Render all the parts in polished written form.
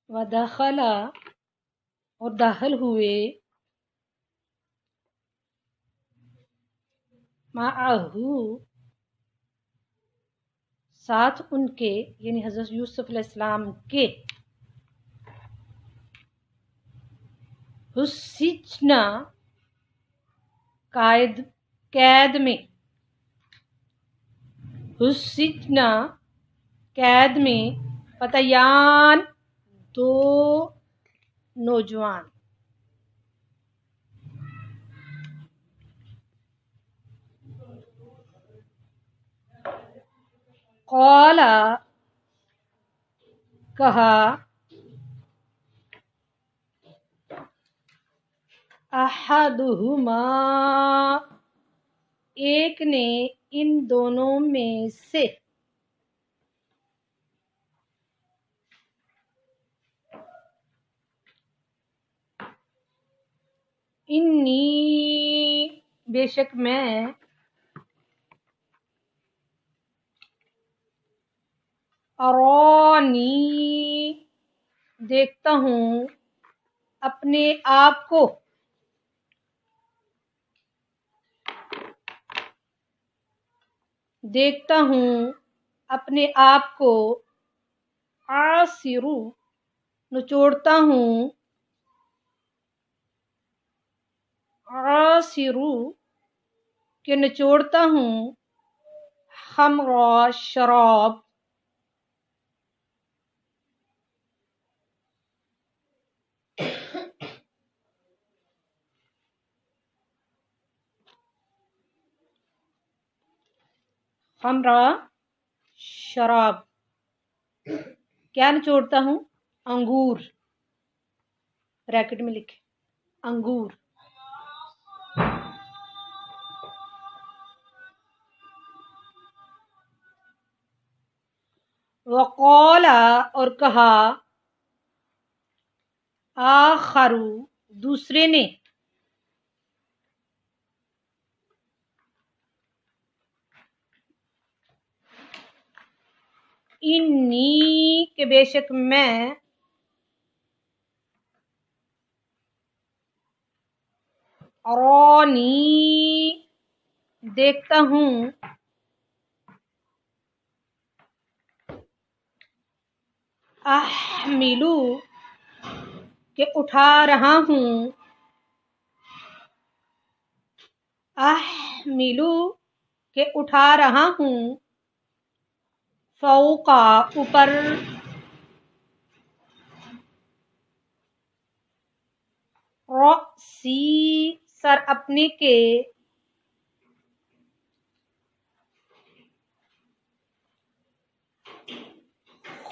ودخلا اور داخل ہوئے معہو ساتھ ان کے یعنی حضرت یوسف علیہ السلام کے السجن قید میں السجن قید میں فتیان دو نوجوان قال کہا احدہما ایک نے ان دونوں میں سے انی بے شک میں ارانی دیکھتا ہوں اپنے آپ کو آسرو نچوڑتا ہوں خمر شراب کیا نچوڑتا ہوں انگور بریکٹ میں لکھے انگور وقال اور کہا آخر دوسرے نے انی کہ بے شک میں ارانی دیکھتا ہوں احملو کہ اٹھا رہا ہوں فوقا اوپر رأسی سر اپنے کے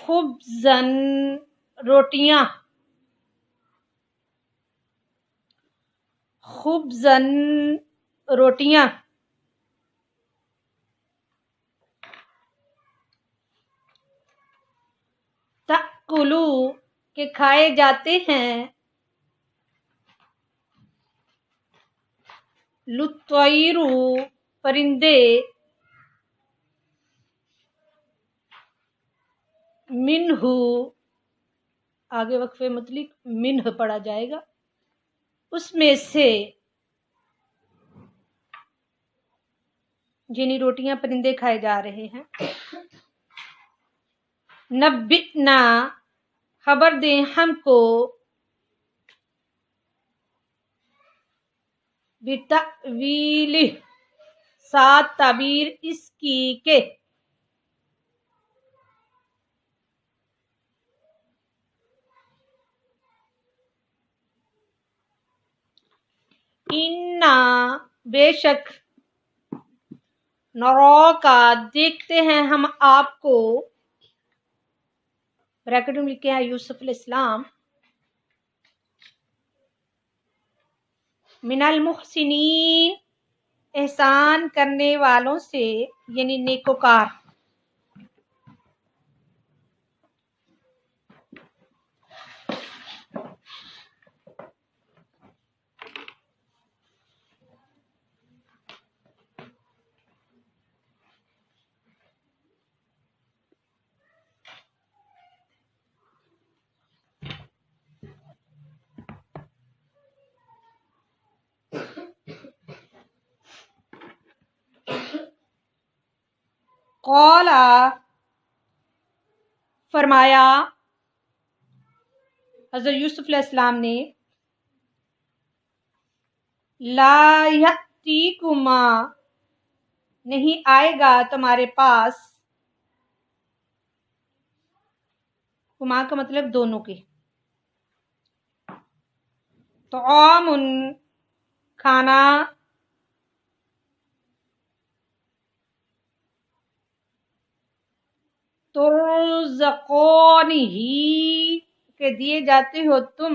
خبزن روٹیاں تأکلو کہ کھائے جاتے ہیں الطیر پرندے منہ آگے وقفے مطلق منہ پڑھا جائے گا اس میں سے جنہیں روٹیاں پرندے کھائے جا رہے ہیں نبئنا خبر دیں ہم کو بتأویلہ ساتھ تعبیر اس کی کہ انا بے شک نراکا دیکھتے ہیں ہم آپ کو بریکٹ میں لکھے ہیں یوسف علیہ السلام من المحسنین احسان کرنے والوں سے یعنی نیکوکار قولا فرمایا حضرت یوسف علیہ السلام نے، لا یأتیکما نہیں آئے گا تمہارے پاس، کما کا مطلب دونوں کے، طعام کھانا، ترزقونہ کہ دیے جاتے ہو تم،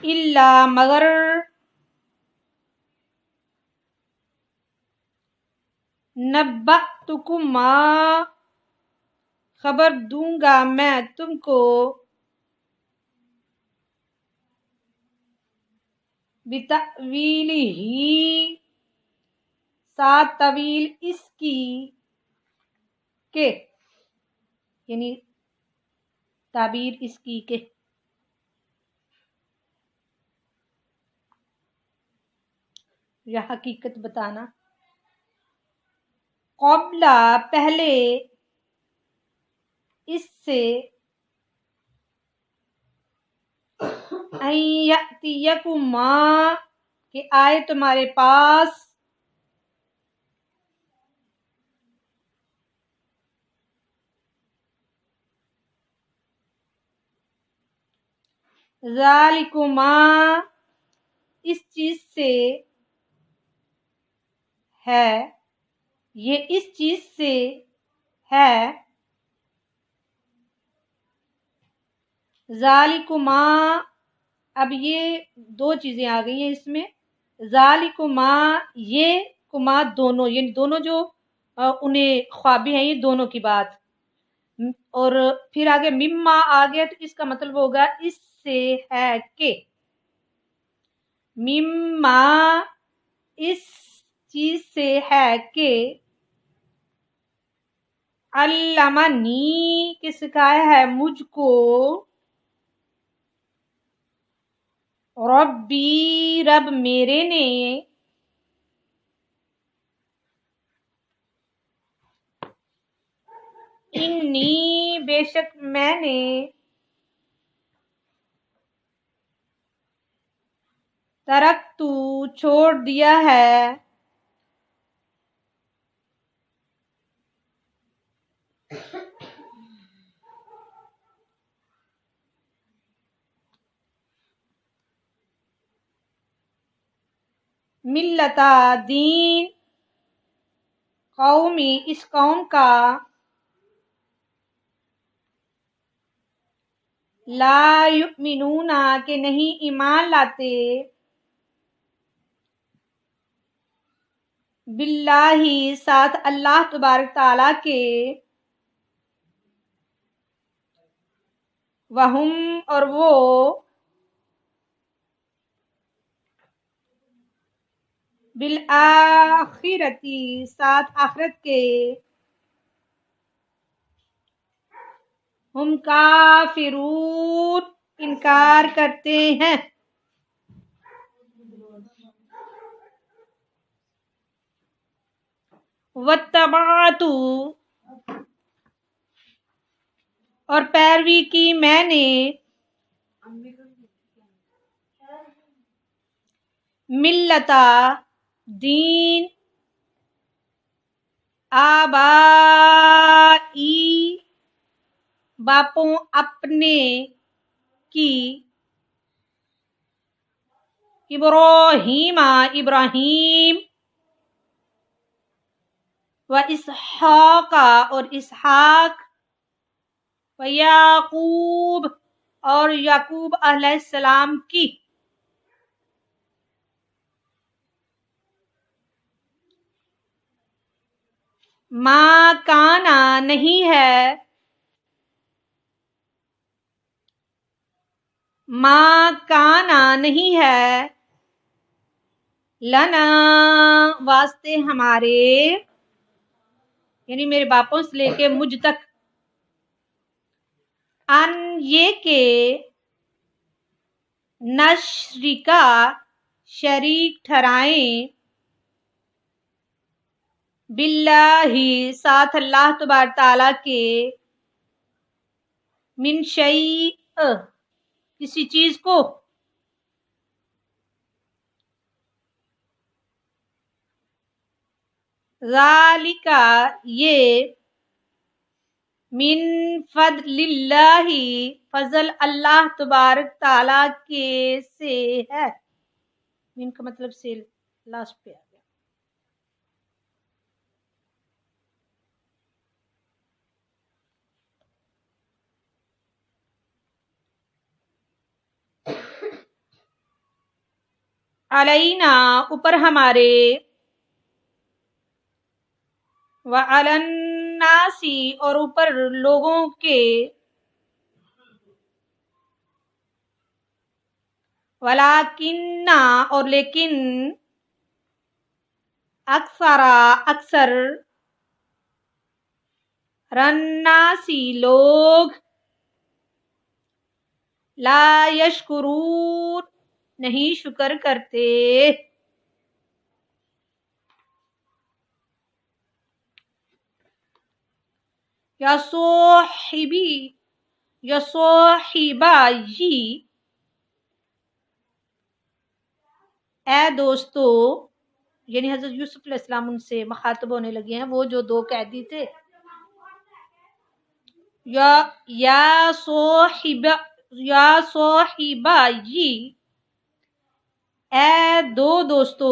الا مگر، نبأتکما خبر دوں گا میں تم کو، بتأویلہ ساتھ طویل اس کی، کہ یعنی تعبیر اس کی کہ، یا حقیقت بتانا، قبل پہلے، اس سے، ان یأتیکما کہ آئے تمہارے پاس، ذالکما اس چیز سے ہے، یہ اس چیز سے ہے، ذالکما اب یہ دو چیزیں آ گئی ہیں اس میں، ذالکما یہ، کما دونوں، یعنی دونوں جو انہیں خوابی ہیں، یہ دونوں کی بات، اور پھر آگے مما آ گیا تو اس کا مطلب ہوگا اس سے ہے کہ، مما اس چیز سے ہے کہ، علمنی کہ سکھایا ہے مجھ کو، ربی رب میرے نے، انی بے شک میں نے، ترکتو چھوڑ دیا ہے، ملتا دین، قومی اس قوم کا، لا یؤمنون کہ نہیں ایمان لاتے، باللہ ساتھ اللہ تبارک تعالیٰ کے، وہم اور وہ، بالآخرتی ساتھ آخرت کے، ہم کافرون انکار کرتے ہیں، واتبعت اور پیروی کی میں نے، ملتا دین، آبائی باپوں اپنے کی، ابراہیم ابراہیم، و اسحاق اور اسحاق، و یعقوب اور یعقوب علیہ السلام کی، ما کانا نہیں ہے، ما کانا نہیں ہے، لنا واسطے ہمارے، یعنی میرے باپوں سے لے کے مجھ تک، ان یہ کہ، نشرکا شریک ٹھہرائیں، باللہ ساتھ اللہ تبارک تعالیٰ کے، من شیء کسی چیز کو، ذالک یہ، من فضل اللہ فضل اللہ تبارک تعالیٰ کے سے ہے، من کا مطلب سے لاسٹ پہ آ گیا، علینا اوپر ہمارے، وعلی الناس اور اوپر لوگوں کے، ولیکن اور لیکن، اکثر الناس لوگ، لا یشکرون نہیں شکر کرتے، یا صاحبی اے دوستو، یعنی حضرت یوسف علیہ السلام ان سے مخاطب ہونے لگے ہیں، وہ جو دو قیدی تھے، یا صاحبی اے دو دوستو،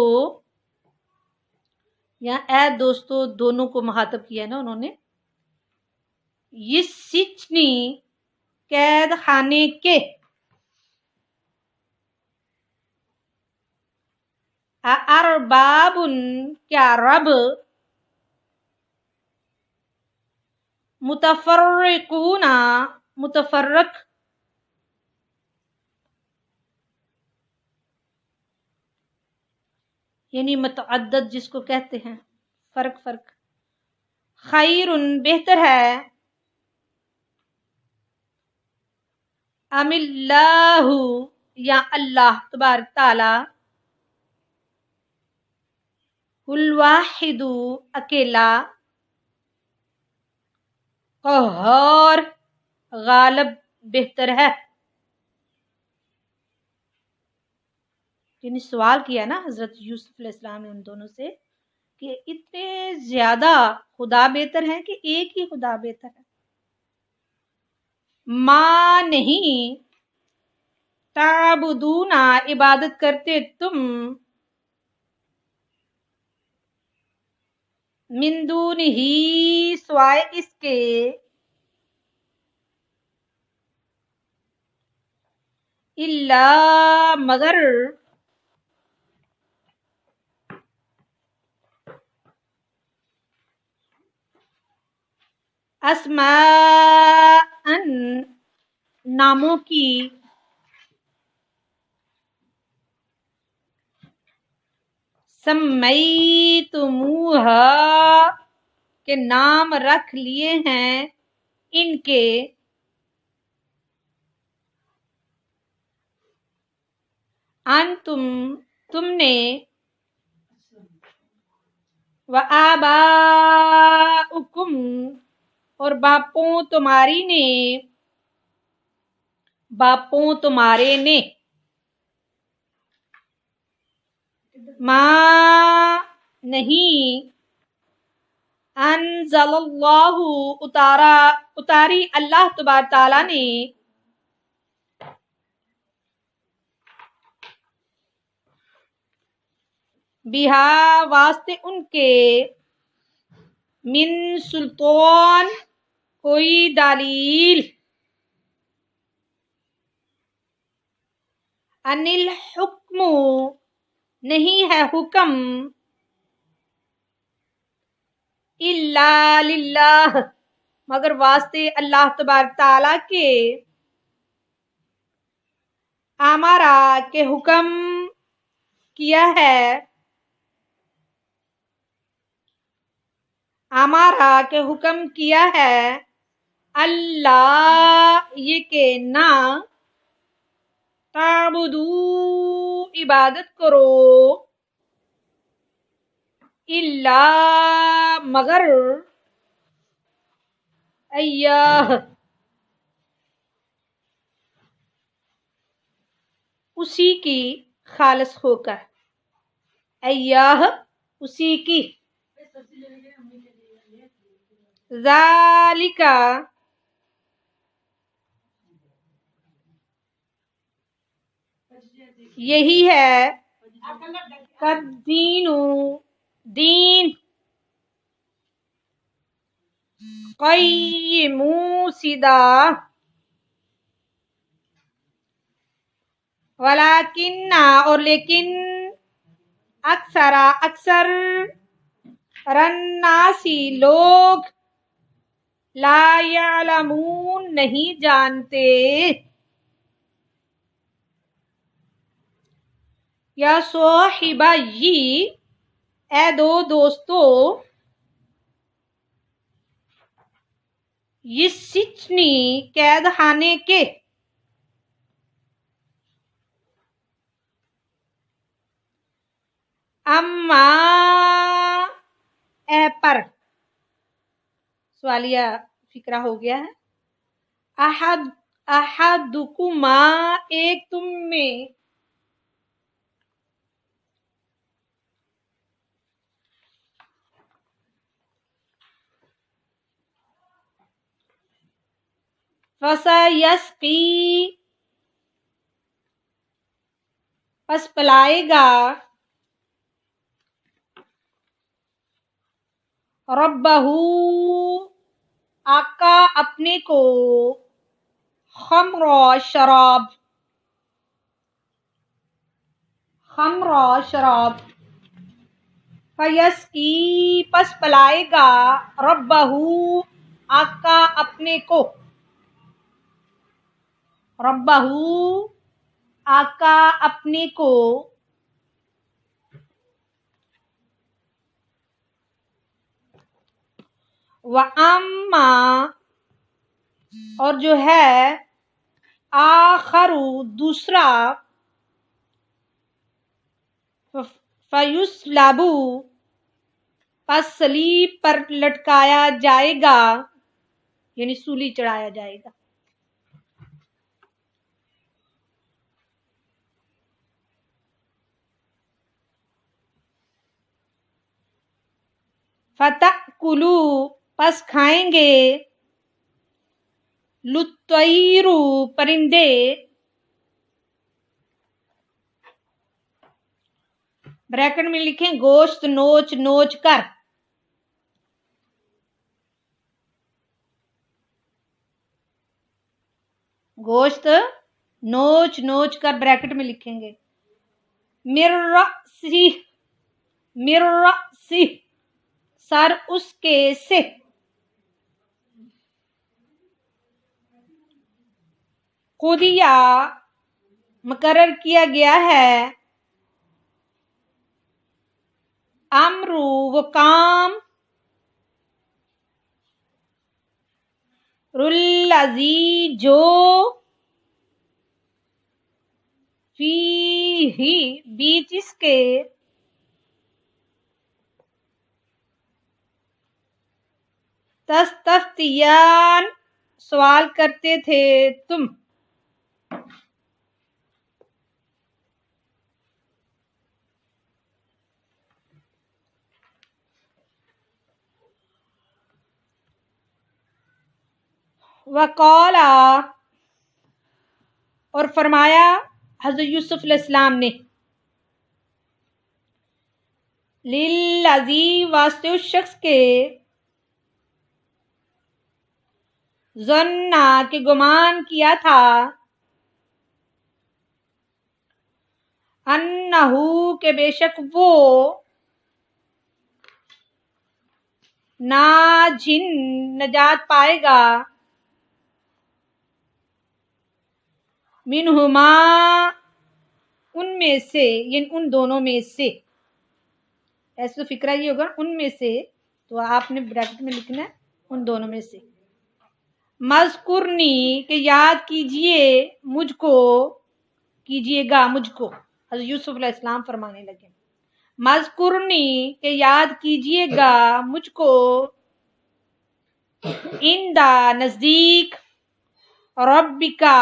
یا اے دوستو دونوں کو مخاطب کیا ہے نا انہوں نے، یہ سچنی قید خانے کے، ارباب کیا رب، متفرقون متفرق، یعنی متعدد جس کو کہتے ہیں، فرق، خیر بہتر ہے، ام اللہ یا اللہ تبارک تعالی، الواحد اکیلا، قہار غالب بہتر ہے، یعنی سوال کیا نا حضرت یوسف علیہ السلام نے ان دونوں سے کہ اتنے زیادہ خدا بہتر ہیں کہ ایک ہی خدا بہتر ہے، ما نہیں، تعبدون عبادت کرتے تم، من دونہ سوائے اس کے، الا مگر، اسماء ناموں کی، سمیتموہا کے نام رکھ لیے ہیں ان کے، انتم تم نے، وآباؤکم اور باپوں تمہارے نے، ما نہیں، انزل اللہ اتاری اللہ تبارک تعالیٰ نے، بہا واسطے ان کے، من سلطان کوئی دلیل، ان الحکم نہیں ہے حکم، الا للہ مگر واسطے اللہ تبارک تعالیٰ کے، امارا کے حکم کیا ہے، امارا کے حکم کیا ہے، اللہ یہ کہ نہ، فَاعْبُدُوا عبادت کرو الا مگر ایاہ اسی کی خالص ہو کر ایاہ اسی کی ذالک یہی ہے الدین دین قیم سیدھا ولیکن اور لیکن اکثر الناسی لوگ لا یعلمون نہیں جانتے یا صاحبی اے دو دوستو یہ سچنی قید خانے کے اما اے پر سوالیہ فکرہ ہو گیا ہے احدکما ایک تم میں فسیسقی پس پلائے گا ربہ آقا اپنے کو خمر شراب فیسقی پس پلائے گا ربہ آقا اپنے کو وَأَمَّا اور جو ہے آخر دوسرا فَيُصْلَبُ پس صلیب پر لٹکایا جائے گا یعنی سولی چڑھایا جائے گا فَتَأْكُلُوا پس کھائیں گے لُطَّيْرُ پرندے بریکٹ میں لکھیں گوشت نوچ نوچ کر گوشت نوچ نوچ کر بریکٹ میں لکھیں گے مِن رَأْسِهِ سر اس کے سے قُضِیَ مقرر کیا گیا ہے امر وہ کام الذی جو فیہ بیچ اس کے تستفتیان سوال کرتے تھے تم وقال اور فرمایا حضرت یوسف علیہ السلام نے للذی واسطے اس شخص کے ظن کہ گمان کیا تھا انہو کہ بے شک وہ ناجن نجات پائے گا منہما ان میں سے یعنی ان دونوں میں سے ایسے تو فکرہ یہ ہوگا ان میں سے تو آپ نے بریکٹ میں لکھنا ہے ان دونوں میں سے مذکرنی کہ یاد کیجئے مجھ کو کیجئے گا مجھ کو. حضرت یوسف علیہ السلام فرمانے لگے مذکرنی کہ یاد کیجئے گا مجھ کو اندا نزدیک ربکا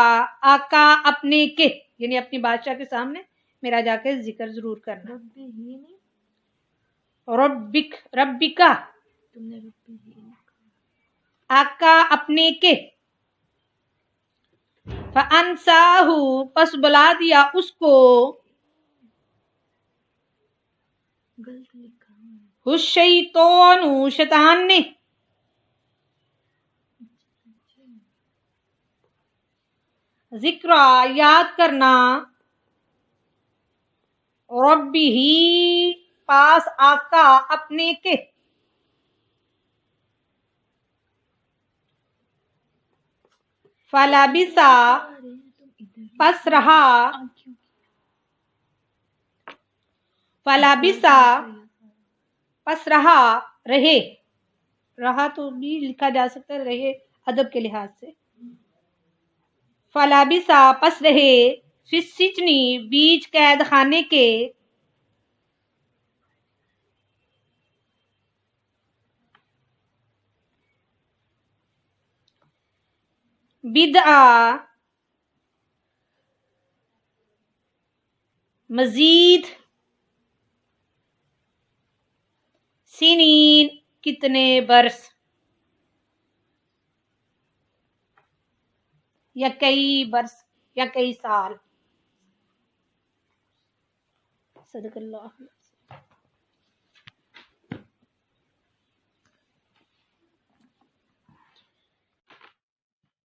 آقا اپنے کے، یعنی اپنی بادشاہ کے سامنے میرا جا کے ذکر ضرور کرنا. ربکا آقا اپنے کے. فانساہ پس بلا دیا اس کو الشیطان شیطان نے ذکر یاد کرنا ربی ہی پاس آقا اپنے کے. فلبثا پس رہا فلبثا پس رہا رہے، رہا تو بھی لکھا جا سکتا ہے رہے ادب کے لحاظ سے. فلبثا پس رہے فی السجن بیچ قید خانے کے بدعا مزید سنین کتنے برس یا کئی برس یا کئی سال. صدق اللہ.